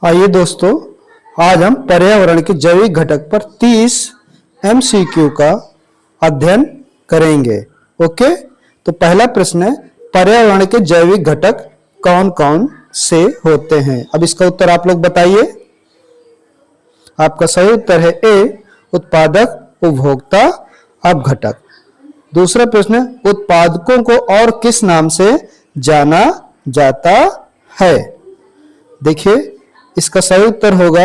आइए दोस्तों, आज हम पर्यावरण के जैविक घटक पर 30 MCQ का अध्ययन करेंगे। ओके, तो पहला प्रश्न है, पर्यावरण के जैविक घटक कौन कौन से होते हैं? अब इसका उत्तर आप लोग बताइए। आपका सही उत्तर है ए, उत्पादक, उपभोक्ता, अपघटक। दूसरा प्रश्न, उत्पादकों को और किस नाम से जाना जाता है? देखिए, इसका सही उत्तर होगा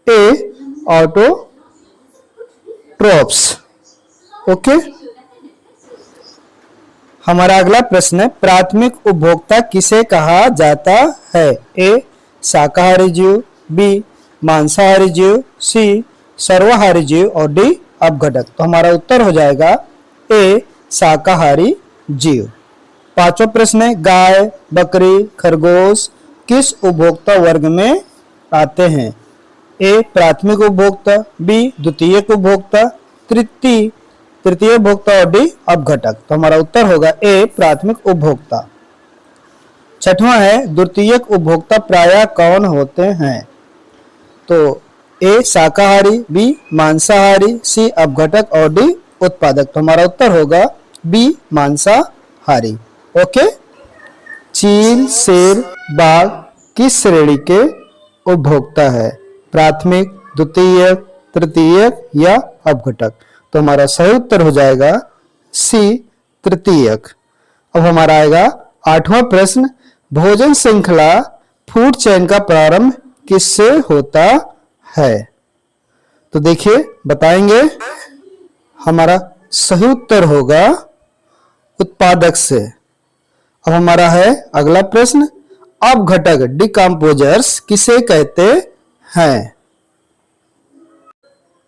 ए, ऑटोट्रोफ्स। ओके, हमारा अगला प्रश्न है, प्राथमिक उपभोक्ता किसे कहा जाता है? ए, शाकाहारी जीव, बी, मांसाहारी जीव, सी, सर्वाहारी जीव और डी, अपघटक। तो हमारा उत्तर हो जाएगा ए, शाकाहारी जीव। पांचवा प्रश्न है, गाय, बकरी, खरगोश किस उपभोक्ता वर्ग में आते हैं? ए, प्राथमिक उपभोक्ता, बी, द्वितीयक उपभोक्ता, तृतीय उपभोक्ता और डी, अपघटक। तो हमारा उत्तर होगा ए, प्राथमिक उपभोक्ता। छठवां है, द्वितीयक उपभोक्ता प्रायः कौन होते हैं? तो ए, शाकाहारी, बी, मांसाहारी, सी, अपघटक और डी, उत्पादक। तो हमारा उत्तर होगा बी, मांसाहारी। ओके, चील, शेर, बाघ किस श्रेणी के उपभोक्ता है? प्राथमिक, द्वितीयक, तृतीयक या अपघटक? तो हमारा सही उत्तर हो जाएगा सी, तृतीयक। अब हमारा आएगा आठवां प्रश्न, भोजन श्रृंखला फूड चेन का प्रारंभ किससे होता है? तो देखिए, बताएंगे। हमारा सही उत्तर होगा उत्पादक से। अब हमारा है अगला प्रश्न, अपघटक डिकम्पोजर्स किसे कहते हैं?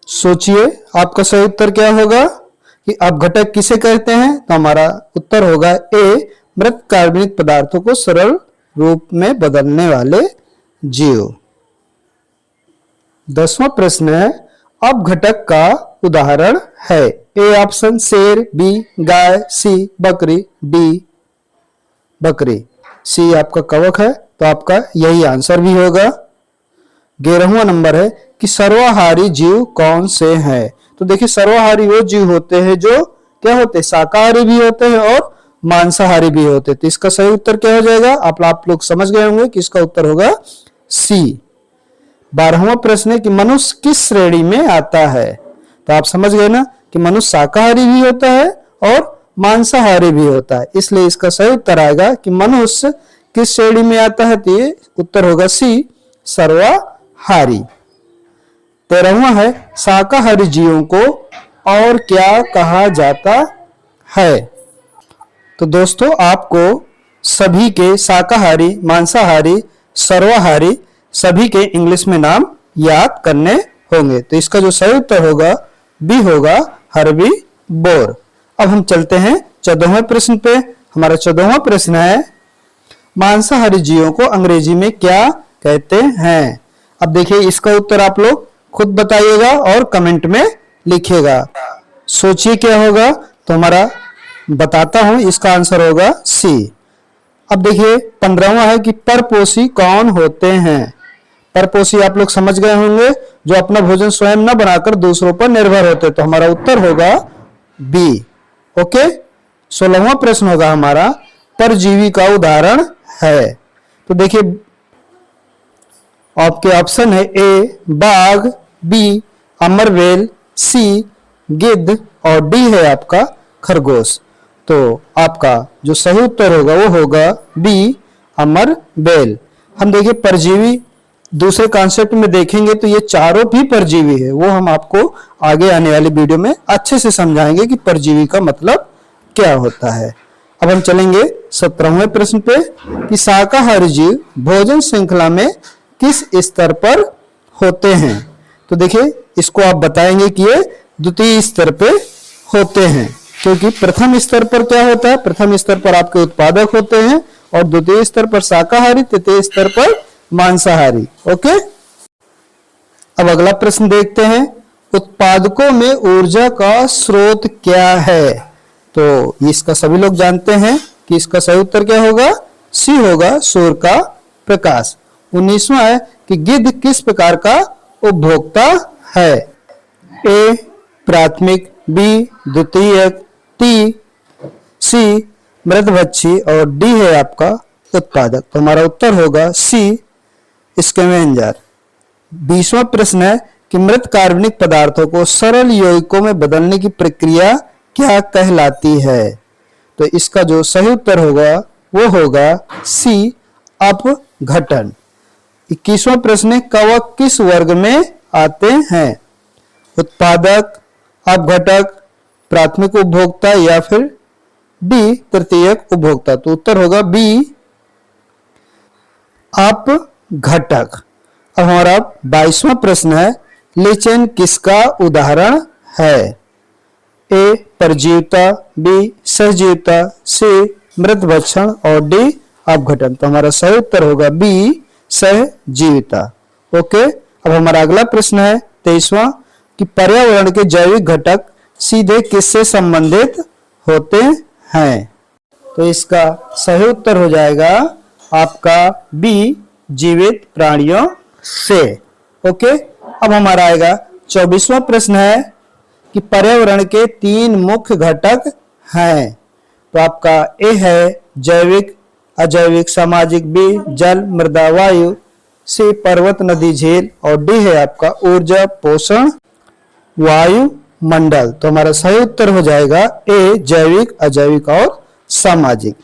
सोचिए, आपका सही उत्तर क्या होगा कि अपघटक किसे कहते हैं? तो हमारा उत्तर होगा ए, मृत कार्बनिक पदार्थों को सरल रूप में बदलने वाले जीव। 10वां प्रश्न है, अपघटक का उदाहरण है? ए ऑप्शन शेर, बी गाय, सी बकरी, डी बकरी। सी आपका कवक है, तो आपका यही आंसर भी होगा। 11वां नंबर है कि सर्वाहारी जीव कौन से हैं? तो देखिए, सर्वाहारी वो जीव होते हैं जो क्या होते हैं, शाकाहारी भी होते हैं और मांसाहारी भी होते हैं। तो इसका सही उत्तर क्या हो जाएगा? आप लोग समझ गए होंगे कि इसका उत्तर होगा सी। 12वां प्रश्न है कि मनुष्य किस श्रेणी में आता है? तो आप समझ गए ना कि मनुष्य शाकाहारी भी होता है और मांसाहारी भी होता है, इसलिए इसका सही उत्तर आएगा कि मनुष्य किस श्रेणी में आता है? तो ये उत्तर होगा सी, सर्वाहारी। 13वां है, शाकाहारी जीवों को और क्या कहा जाता है? तो दोस्तों, आपको सभी के शाकाहारी, मांसाहारी, सर्वाहारी सभी के इंग्लिश में नाम याद करने होंगे। तो इसका जो सही उत्तर होगा बी होगा, हर्बीवोर। अब हम चलते हैं 14वें प्रश्न पे। हमारा 14वां प्रश्न है, मांसाहारी जीवों को अंग्रेजी में क्या कहते हैं? अब देखिए, इसका उत्तर आप लोग खुद बताइएगा और कमेंट में लिखिएगा। सोचिए क्या होगा। तो हमारा बताता हूं, इसका आंसर होगा सी। अब देखिए, 15वां है कि परपोषी कौन होते हैं? परपोषी आप लोग समझ गए होंगे, जो अपना भोजन स्वयं न बनाकर दूसरों पर निर्भर होते। तो हमारा उत्तर होगा बी। ओके, 16वां प्रश्न होगा हमारा, परजीवी का उदाहरण है? तो देखिए, आपके ऑप्शन है ए, बाघ, बी, अमरवेल, सी, गिद्ध और डी है आपका खरगोश। तो आपका जो सही उत्तर होगा वो होगा बी, अमरवेल। हम देखिए, परजीवी दूसरे कॉन्सेप्ट में देखेंगे तो ये चारों भी परजीवी है, वो हम आपको आगे आने वाली वीडियो में अच्छे से समझाएंगे कि परजीवी का मतलब क्या होता है। अब हम चलेंगे 17वें प्रश्न पे कि शाकाहारी जीव भोजन श्रृंखला में किस स्तर पर होते हैं? तो देखिए, इसको आप बताएंगे कि ये द्वितीय स्तर पे होते हैं, क्योंकि प्रथम स्तर पर क्या होता है? प्रथम स्तर पर आपके उत्पादक होते हैं और द्वितीय स्तर पर शाकाहारी, तृतीय स्तर पर मांसाहारी। ओके, अब अगला प्रश्न देखते हैं, उत्पादकों में ऊर्जा का स्रोत क्या है? तो इसका सभी लोग जानते हैं कि इसका सही उत्तर क्या होगा? सी होगा, सूर्य का प्रकाश। 19वां है कि गिद्ध किस प्रकार का उपभोक्ता है? ए प्राथमिक, बी द्वितीयक, सी मृतभक्षी और डी है आपका उत्पादक। तो हमारा उत्तर होगा सी स्कैवेंजर। 20वां प्रश्न है कि मृत कार्बनिक पदार्थों को सरल यौगिकों में बदलने की प्रक्रिया क्या कहलाती है? तो इसका जो सही उत्तर होगा वो होगा सी अपघटन। 21वां प्रश्न है कवक किस वर्ग में आते हैं? उत्पादक, अपघटक, प्राथमिक उपभोक्ता या फिर डी तृतीयक उपभोक्ता। तो उत्तर होगा बी अपघटक। अब हमारा 22वां प्रश्न है लिचेन किसका उदाहरण है? ए परजीविता, बी सहजीविता, सी मृतभक्षण और डी अपघटन। तो हमारा सही उत्तर होगा बी सहजीविता। ओके, अब हमारा अगला प्रश्न है 23वां कि पर्यावरण के जैविक घटक सीधे किससे संबंधित होते हैं? तो इसका सही उत्तर हो जाएगा आपका बी जीवित प्राणियों से। ओके, अब हमारा आएगा 24वां प्रश्न है कि पर्यावरण के 3 मुख्य घटक हैं। तो आपका ए है जैविक, अजैविक, सामाजिक, बी जल, मृदा, वायु, सी पर्वत, नदी, झील और डी है आपका ऊर्जा, पोषण, वायु मंडल। तो हमारा सही उत्तर हो जाएगा ए जैविक, अजैविक और सामाजिक।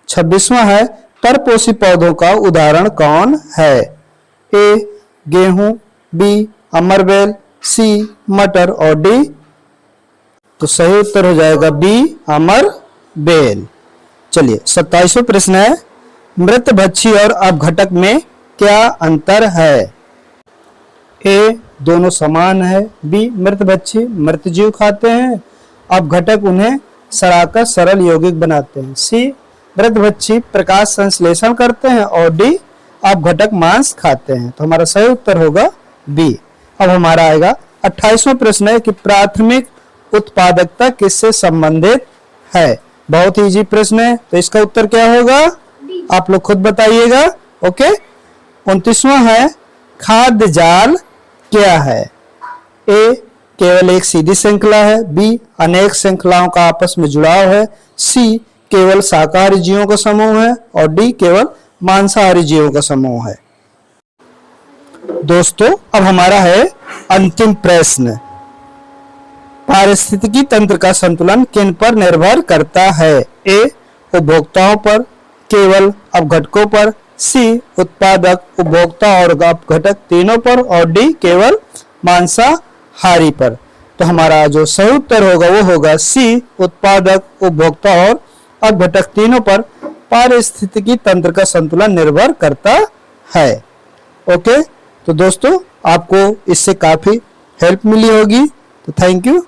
26वां है परपोषी पौधों का उदाहरण कौन है? ए गेहूं, बी अमरबेल, सी मटर और डी। तो सही उत्तर हो जाएगा बी अमरबेल। चलिए 27वां प्रश्न है मृतभक्षी और अपघटक में क्या अंतर है? ए दोनों समान है, बी मृतभक्षी मृतजीव खाते हैं, अपघटक उन्हें सड़ाकर सरल यौगिक बनाते हैं, सी मृतभक्षी प्रकाश संश्लेषण करते हैं और डी अपघटक मांस खाते हैं। तो हमारा सही उत्तर होगा बी। अब हमारा आएगा 28वां प्रश्न है कि प्राथमिक उत्पादकता किससे संबंधित है? बहुत ही इजी प्रश्न है, तो इसका उत्तर क्या होगा आप लोग खुद बताइएगा। ओके, 29वां है खाद्य जाल क्या है? ए केवल एक सीधी श्रृंखला है, बी अनेक श्रृंखलाओं का आपस में जुड़ाव है, सी केवल शाकाहारी जीवों का समूह है और डी केवल मांसाहारी जीवों का समूह है। दोस्तों अब हमारा है अंतिम प्रश्न, पारिस्थितिकी तंत्र का संतुलन किन पर निर्भर करता है? ए उपभोक्ताओं पर, केवल अपघटकों पर, सी उत्पादक, उपभोक्ता और अपघटक तीनों पर और डी केवल मांसाहारी पर। तो हमारा जो सही उत्तर होगा वो होगा सी उत्पादक, उपभोक्ता और अपघटक तीनों पर पारिस्थितिकी तंत्र का संतुलन निर्भर करता है। ओके, तो दोस्तों आपको इससे काफी हेल्प मिली होगी, तो थैंक यू।